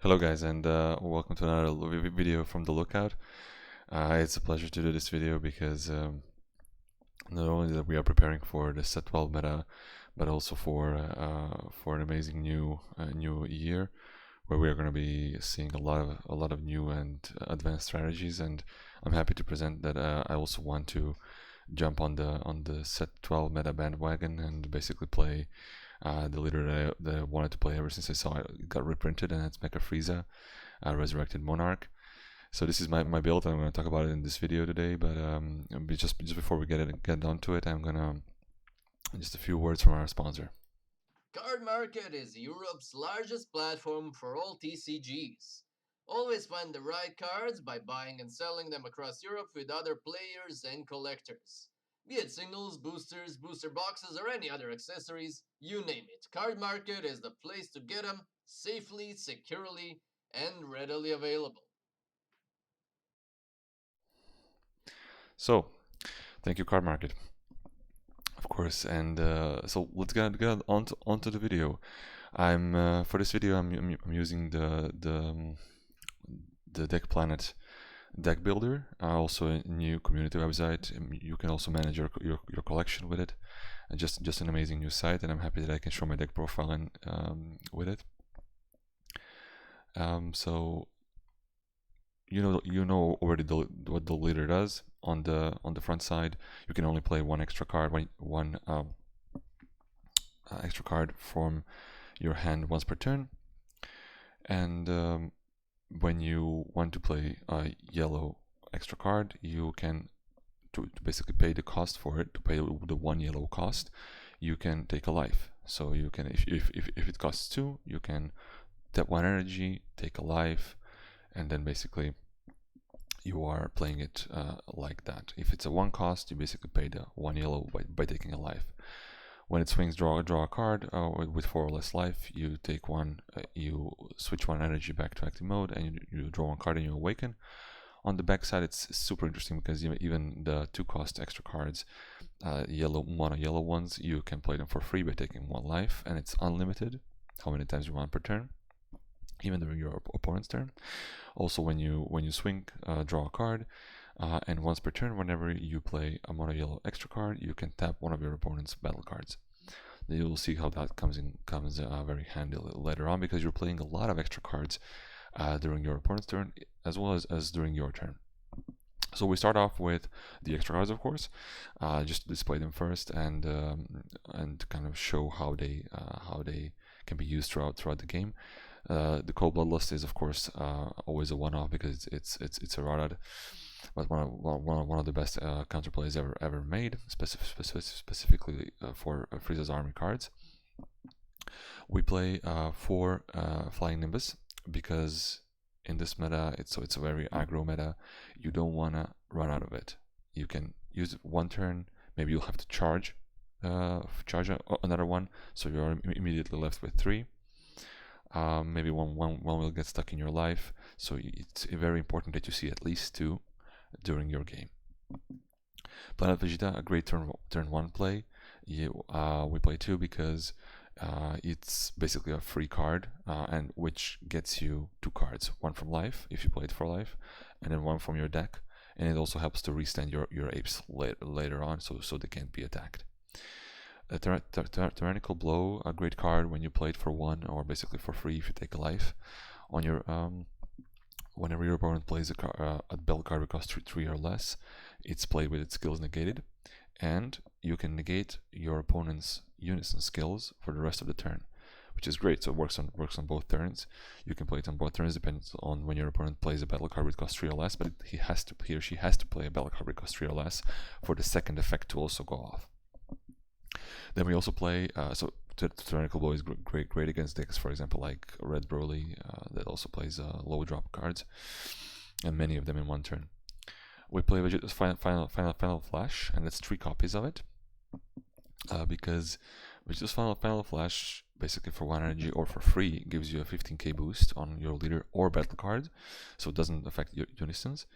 Hello guys, and welcome to another video from the Lookout. It's a pleasure to do this video because not only that we are preparing for the set 12 meta, but also for an amazing new year where we are going to be seeing a lot of new and advanced strategies. And I'm happy to present that I also want to jump on the set 12 meta bandwagon and basically play the leader that I wanted to play ever since I saw it got reprinted, and it's Mecha Frieza, Resurrected Monarch. So this is my build. I'm going to talk about it in this video today, but just before we get onto it, I'm gonna just a few words from our sponsor. Card Market is Europe's largest platform for all TCGs. Always find the right cards by buying and selling them across Europe with other players and collectors. Be it singles, boosters, booster boxes, or any other accessories, you name it. Card Market is the place to get them safely, securely, and readily available. So, thank you, Card Market, of course. And so let's get onto the video. I'm for this video I'm using the Deck Planet deck builder, also a new community website. You can also manage your collection with it, and just an amazing new site, and I'm happy that I can show my deck profile and with it. So you know already what the leader does. On the front side, you can only play one extra card, one extra card from your hand once per turn, and when you want to play a yellow extra card, you can to basically pay the cost for it, to pay the one yellow cost, you can take a life. So you can, if it costs 2, you can tap 1 energy, take a life, and then basically you are playing it like that. If it's a 1 cost, you basically pay the 1 yellow by taking a life. When it swings draw a card with 4 or less life, you take 1, you switch 1 energy back to active mode, and you draw 1 card and you awaken. On the back side, it's super interesting because even the 2 cost extra cards, mono yellow ones, you can play them for free by taking 1 life, and it's unlimited how many times you want per turn, even during your opponent's turn. Also, when you swing, draw a card, and once per turn, whenever you play a mono yellow extra card, you can tap one of your opponent's battle cards. You will see how that comes very handy later on, because you're playing a lot of extra cards during your opponent's turn as well as during your turn. So we start off with the extra cards, of course, just to display them first and kind of show how they can be used throughout the game. The Cold Bloodlust is, of course, always a one-off because it's a Rodad, but one of the best counterplays ever made, specifically for Frieza's army cards. We play 4 Flying Nimbus because in this meta, it's a very aggro meta. You don't wanna run out of it. You can use it 1 turn. Maybe you'll have to charge another one, so you're immediately left with 3. Maybe one will get stuck in your life, so it's very important that you see at least 2 during your game. Planet Vegeta, a great turn 1 play. We play 2 because it's basically a free card, and which gets you 2 cards, 1 from life if you play it for life, and then 1 from your deck, and it also helps to restand your apes later on, so they can't be attacked. A Tyrannical Blow, a great card when you play it for 1 or basically for free if you take a life. On your whenever your opponent plays a battle card that costs 3 or less, it's played with its skills negated, and you can negate your opponent's unison skills for the rest of the turn, which is great. So it works on both turns. You can play it on both turns, depends on when your opponent plays a battle card with cost 3 or less, but he or she has to play a battle card with cost 3 or less for the second effect to also go off. Then we also play, so Tyrannical Blow is great against decks, for example, like Red Broly, that also plays low drop cards, and many of them in 1 turn. We play Vegeta's Final Flash, and that's 3 copies of it, because Vegeta's Final Flash, basically for 1 energy or for free, gives you a 15k boost on your leader or battle card, so it doesn't affect your unisons.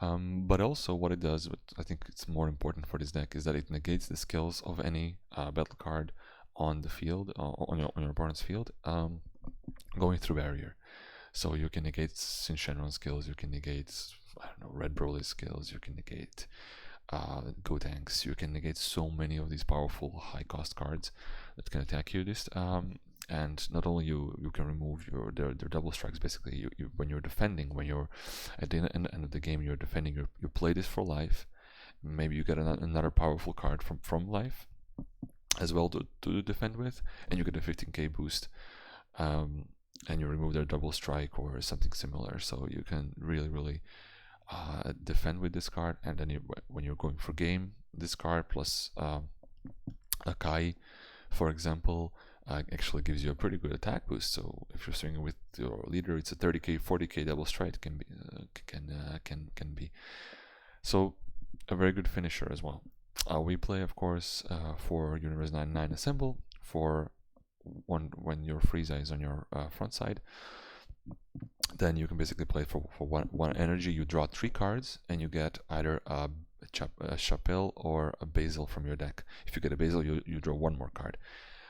But also what it does, but I think it's more important for this deck, is that it negates the skills of any battle card on the field, on your opponent's field, going through barrier. So you can negate Shinron skills, you can negate, I don't know, Red Broly skills, you can negate Gotenks, you can negate so many of these powerful high cost cards that can attack you. And not only you can remove their double strikes. Basically, when you're defending, when you're at the end of the game, you're defending. You play this for life. Maybe you get another powerful card from life as well to defend with, and you get a 15k boost. And you remove their double strike or something similar. So you can really defend with this card. And then when you're going for game, this card plus a Kai, for example, actually gives you a pretty good attack boost. So if you're swinging with your leader, it's a 30k, 40k double strike can be. So a very good finisher as well. We play, of course, for Universe 99 Assemble for when your Frieza is on your front side. Then you can basically play for one energy. You draw 3 cards and you get either a Chapelle or a Basil from your deck. If you get a Basil, you draw 1 more card.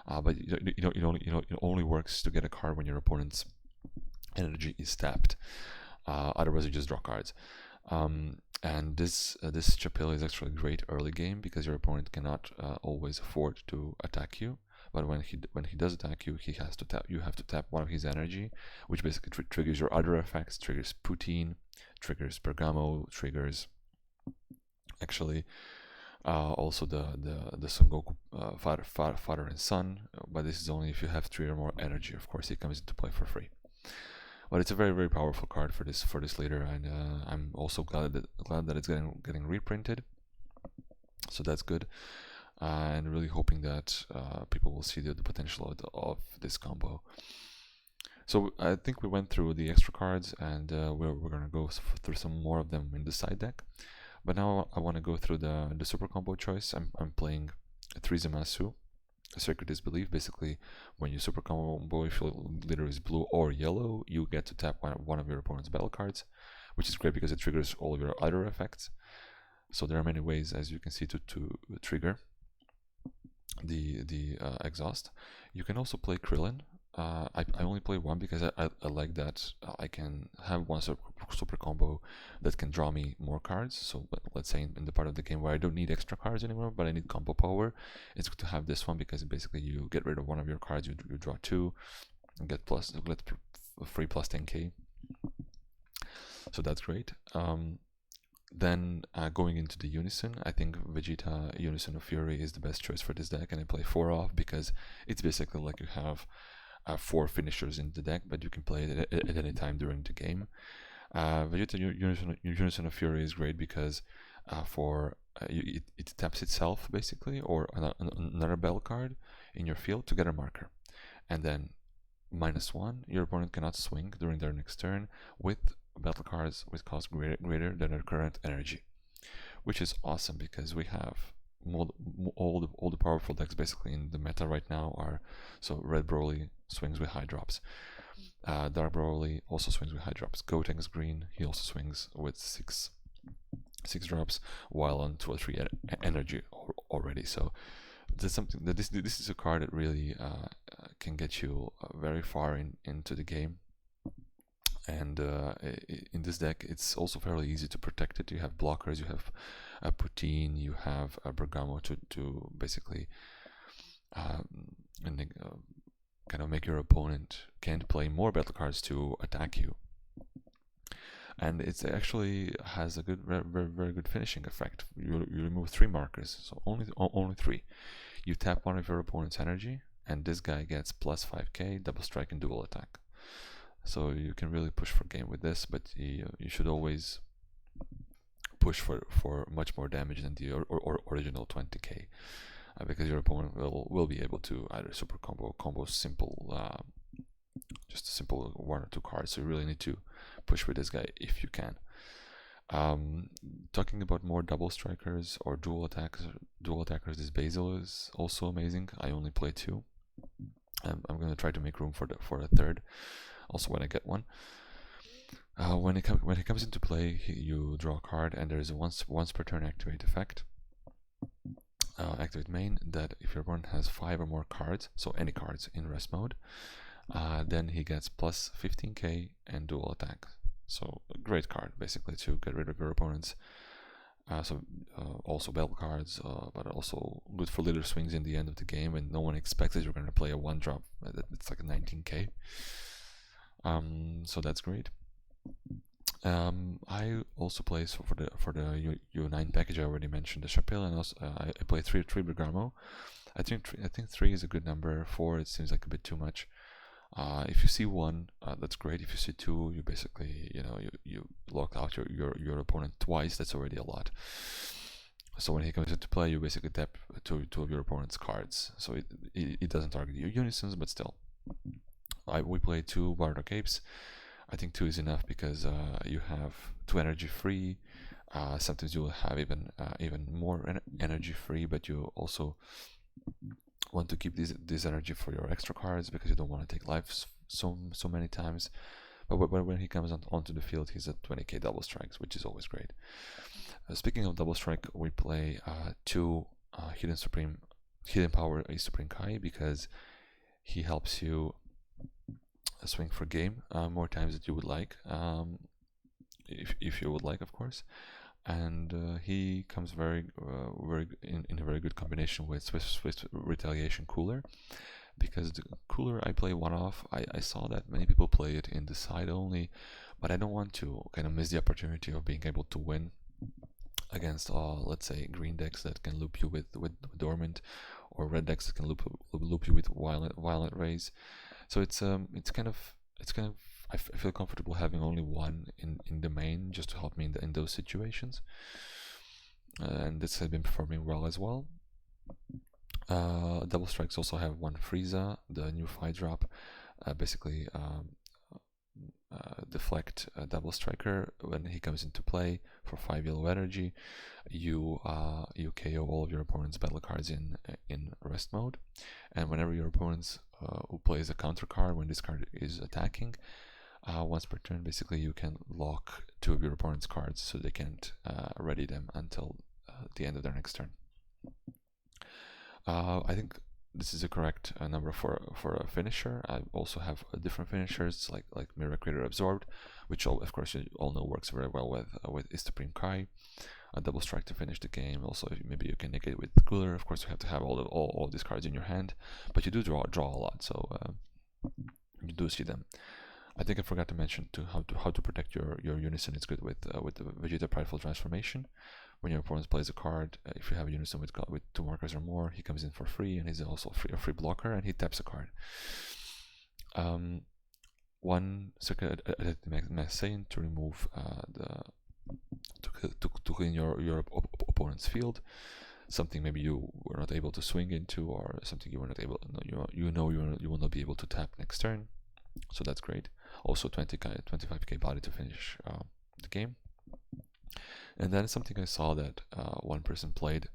But it only works to get a card when your opponent's energy is tapped. Otherwise, you just draw cards. And this Chapelle is actually great early game because your opponent cannot always afford to attack you. But when he does attack you, he has to tap. You have to tap one of his energy, which basically triggers your other effects. Triggers Poutine, triggers Bergamo, triggers actually also the Son Goku father and son. But this is only if you have 3 or more energy. Of course, he comes into play for free. But it's a very powerful card for this leader, and I'm also glad that it's getting reprinted. So that's good. And really hoping that people will see the potential of this combo. So I think we went through the extra cards, and we're going to go through some more of them in the side deck. But now I want to go through the super combo choice. I'm playing Frieza Masu, Sacred Disbelief. Basically, when you super combo, if your leader is blue or yellow, you get to tap one of your opponent's battle cards, which is great because it triggers all of your other effects. So there are many ways, as you can see, to trigger the exhaust. You can also play Krillin. I only play one because I like that I can have one super combo that can draw me more cards. So let's say in the part of the game where I don't need extra cards anymore, but I need combo power, it's good to have this one because basically you get rid of one of your cards, you draw 2, and get free plus 10k. So that's great. Then going into the Unison, I think Vegeta Unison of Fury is the best choice for this deck, and I play 4 off because it's basically like you have 4 finishers in the deck, but you can play it at any time during the game. Vegeta Unison of Fury is great because it taps itself basically, or another battle card in your field to get a marker, and then -1, your opponent cannot swing during their next turn with battle cards with cost greater than their current energy, which is awesome because we have all the powerful decks basically in the meta right now are Red Broly swings with high drops, Dark Broly also swings with high drops, Gotenks green, he also swings with 6 drops while on 2 or 3 energy already. So that's something that this is a card that really can get you very far into the game. And in this deck, it's also fairly easy to protect it. You have blockers, you have a Poutine, you have a Bergamo to basically kind of make your opponent can't play more battle cards to attack you. And it actually has a good, very good finishing effect. You remove 3 markers, so only 3. You tap one of your opponent's energy, and this guy gets plus 5k, double strike, and dual attack. So you can really push for game with this, but you should always push for much more damage than the original 20k, because your opponent will be able to either super combo simple, just a simple 1 or 2 cards. So you really need to push with this guy if you can. Talking about more double strikers or dual attackers, this Basil is also amazing. I only play 2. I'm going to try to make room for a third. Also, when I get one, when it comes into play, you draw a card, and there is a once per turn activate effect. Activate main that if your opponent has 5 or more cards, so any cards in rest mode, Then he gets plus 15k and dual attack. So a great card basically to get rid of your opponents. Also battle cards, but also good for leader swings in the end of the game when no one expects that you're going to play a 1-drop. It's like a 19k. So that's great. I also play for the U9 package. I already mentioned the Chapelle, and also I play three Bergamo. I think 3 is a good number. 4 it seems like a bit too much. If you see 1, that's great. If you see 2, you basically you lock out your opponent twice. That's already a lot. So when he comes into play, you basically tap two of your opponent's cards. So it doesn't target your unisons, but still. We play 2 Bardock Apes. I think 2 is enough because you have 2 energy free. Sometimes you will have even more energy free, but you also want to keep this energy for your extra cards because you don't want to take lives so many times. But when he comes onto the field, he's at 20k double strikes, which is always great. Speaking of double strike, we play 2 Hidden Power Ace Supreme Kai because he helps you swing for game more times that you would like, if you would like, of course. And he comes in a very good combination with Swift Retaliation Cooler, because the Cooler I play one off. I saw that many people play it in the side only, but I don't want to kind of miss the opportunity of being able to win against let's say green decks that can loop you with Dormant, or red decks that can loop you with Violent Rays. So it's kind of I feel comfortable having only 1 in the main just to help me in those situations, and this has been performing well as well. Double strikes also have 1 Frieza, the new 5-drop, basically deflect double striker. When he comes into play for 5 yellow energy, you KO all of your opponent's battle cards in rest mode, and whenever your opponents who plays a counter card when this card is attacking, once per turn, basically you can lock 2 of your opponent's cards so they can't ready them until the end of their next turn. I think this is a correct number for a finisher. I also have different finishers like Mirror Creator Absorbed, which of course you all know works very well with Supreme Kai. A double strike to finish the game. Also, maybe you can negate with Cooler. Of course, you have to have all these cards in your hand, but you do draw a lot, so you do see them. I think I forgot to mention how to protect your unison. It's good with the Vegeta Prideful Transformation. When your opponent plays a card, if you have a unison with 2 markers or more, he comes in for free, and he's also a free blocker, and he taps a card. 1 Circuit Massane to remove to clean your opponent's field. Something maybe you were not able to swing into, or something you were not able, you will not be able to tap next turn. So that's great. Also 25k body to finish the game. And then something I saw that one person played,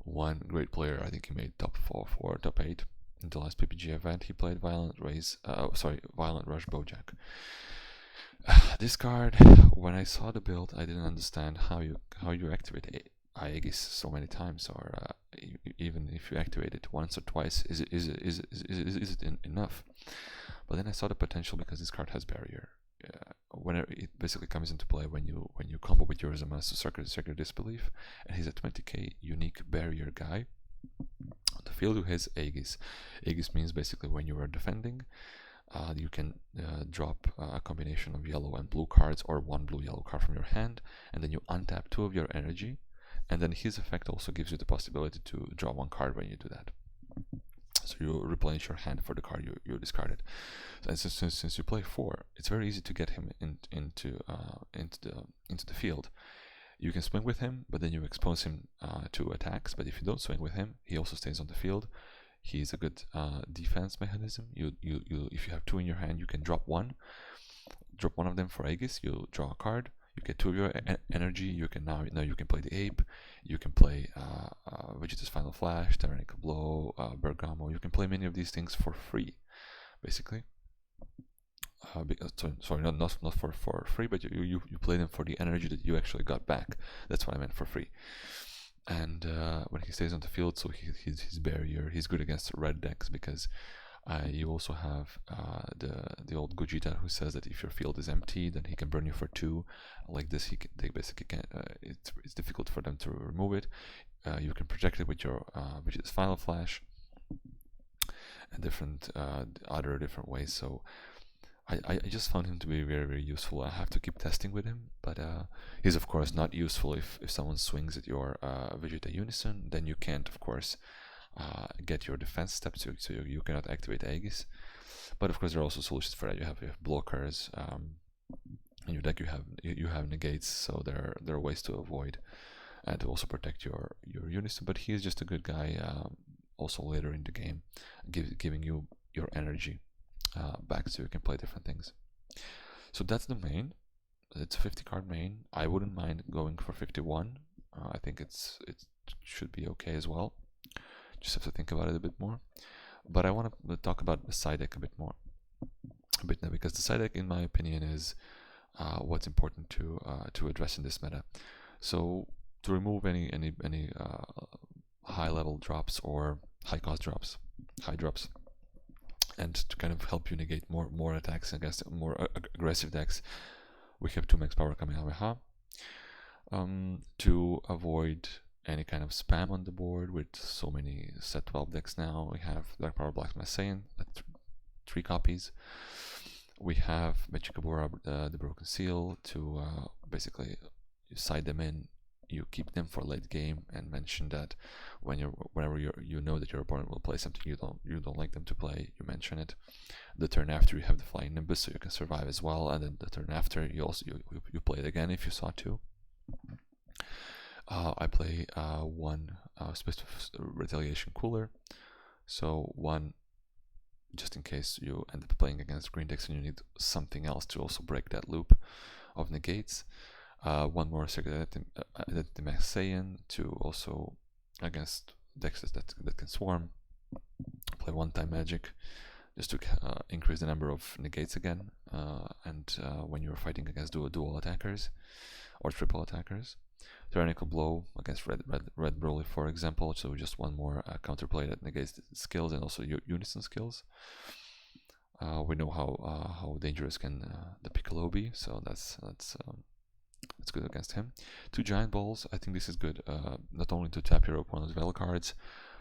one great player, I think he made top 4 or top 8 in the last PPG event. He played Violent Rush Boujack. This card, when I saw the build, I didn't understand how you activate Aegis so many times, or even if you activate it once or twice, is it enough? But then I saw the potential because this card has barrier. Whenever it basically comes into play when you combo with your Zamasu Circular Disbelief, and he's a 20k unique barrier guy. The field who has Aegis. Aegis means basically when you are defending, you can drop a combination of yellow and blue cards, or 1 blue yellow card from your hand, and then you untap 2 of your energy, and then his effect also gives you the possibility to draw 1 card when you do that. So you replenish your hand for the card you discarded. And since you play 4, it's very easy to get him into the field. You can swing with him, but then you expose him to attacks. But if you don't swing with him, he also stays on the field. He's a good defense mechanism. If you have 2 in your hand, you can drop 1 of them for Aegis. You draw a card. You get 2 of your energy. You can now you can play the Ape. You can play Vegeta's Final Flash, Tyrannical Blow, Bergamo. You can play many of these things for free, basically. Sorry, not for free, but you play them for the energy that you actually got back. That's what I meant for free. And when he stays on the field, so his barrier, he's good against red decks because You also have the old Gogeta who says that if your field is empty, then he can burn you for 2. Like this, they basically can. It's difficult for them to remove it. You can protect it with your which is Final Flash, and different other different ways. So I just found him to be very, very useful. I have to keep testing with him, but he's of course not useful if someone swings at your Vegeta Unison. Then you can't, of course, get your defense steps, so you cannot activate Aegis. But of course, there are also solutions for that. You have blockers. In your deck, you have negates, so there are ways to avoid and to also protect your Unison. But he is just a good guy. Also later in the game, giving you your energy back so you can play different things. So that's the main. It's a 50 card main. I wouldn't mind going for 51. I think it should be okay as well. Just have to think about it a bit more. But I want to talk about the side deck a bit now, because the side deck, in my opinion, is what's important to address in this meta. So to remove any high level drops or high cost drops, high drops, and to kind of help you negate more attacks against more aggressive decks, we have 2 max power Kamehameha. To avoid any kind of spam on the board with so many set 12 decks now, we have Dark Power Black Saiyan at 3 copies. We have Mechikabura, the Broken Seal, to basically you side them in. You keep them for late game, and mention that whenever you know that your opponent will play something you don't like them to play, you mention it. The turn after, you have the Flying Nimbus, so you can survive as well, and then the turn after you also you play it again if you saw to. I play 1 specific retaliation cooler, so 1 just in case you end up playing against green decks and you need something else to also break that loop of negates. 1 more Sacred Identity Max Saiyan to also against decks that can swarm. Play 1 time magic just to increase the number of negates again, and when you're fighting against dual attackers or triple attackers. Tyrannical Blow against red Broly, for example, so just 1 more counterplay that negates skills and also unison skills. We know how dangerous can the Piccolo be, so that's good against him. 2 Giant Balls, I think this is good, not only to tap your opponent's battle cards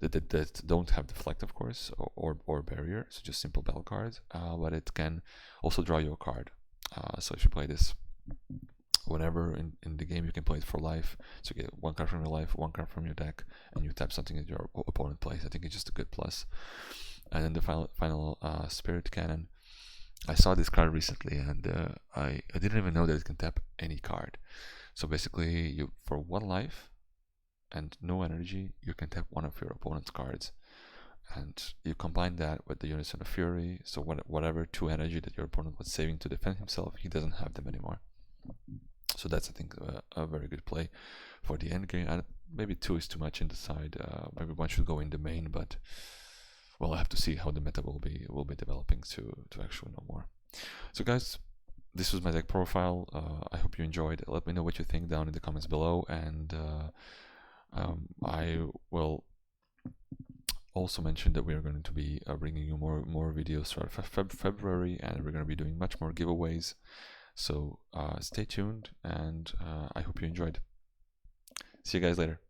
that don't have Deflect, of course, or Barrier, so just simple battle cards, but it can also draw you a card. So if you play this whenever in the game, you can play it for life, so you get 1 card from your life, 1 card from your deck, and you tap something that your opponent plays. I think it's just a good plus. And then the final Spirit Cannon. I saw this card recently, and I didn't even know that it can tap any card. So basically, you for 1 life and no energy, you can tap 1 of your opponent's cards, and you combine that with the Unison of Fury. So whatever 2 energy that your opponent was saving to defend himself, he doesn't have them anymore. So that's, I think, a very good play for the end game. Maybe 2 is too much in the side. Maybe 1 should go in the main, but well, I have to see how the meta will be developing to actually know more. So guys, this was my deck profile. I hope you enjoyed. Let me know what you think down in the comments below, and I will also mention that we are going to be bringing you more videos throughout February, and we're going to be doing much more giveaways. So stay tuned, and I hope you enjoyed. See you guys later.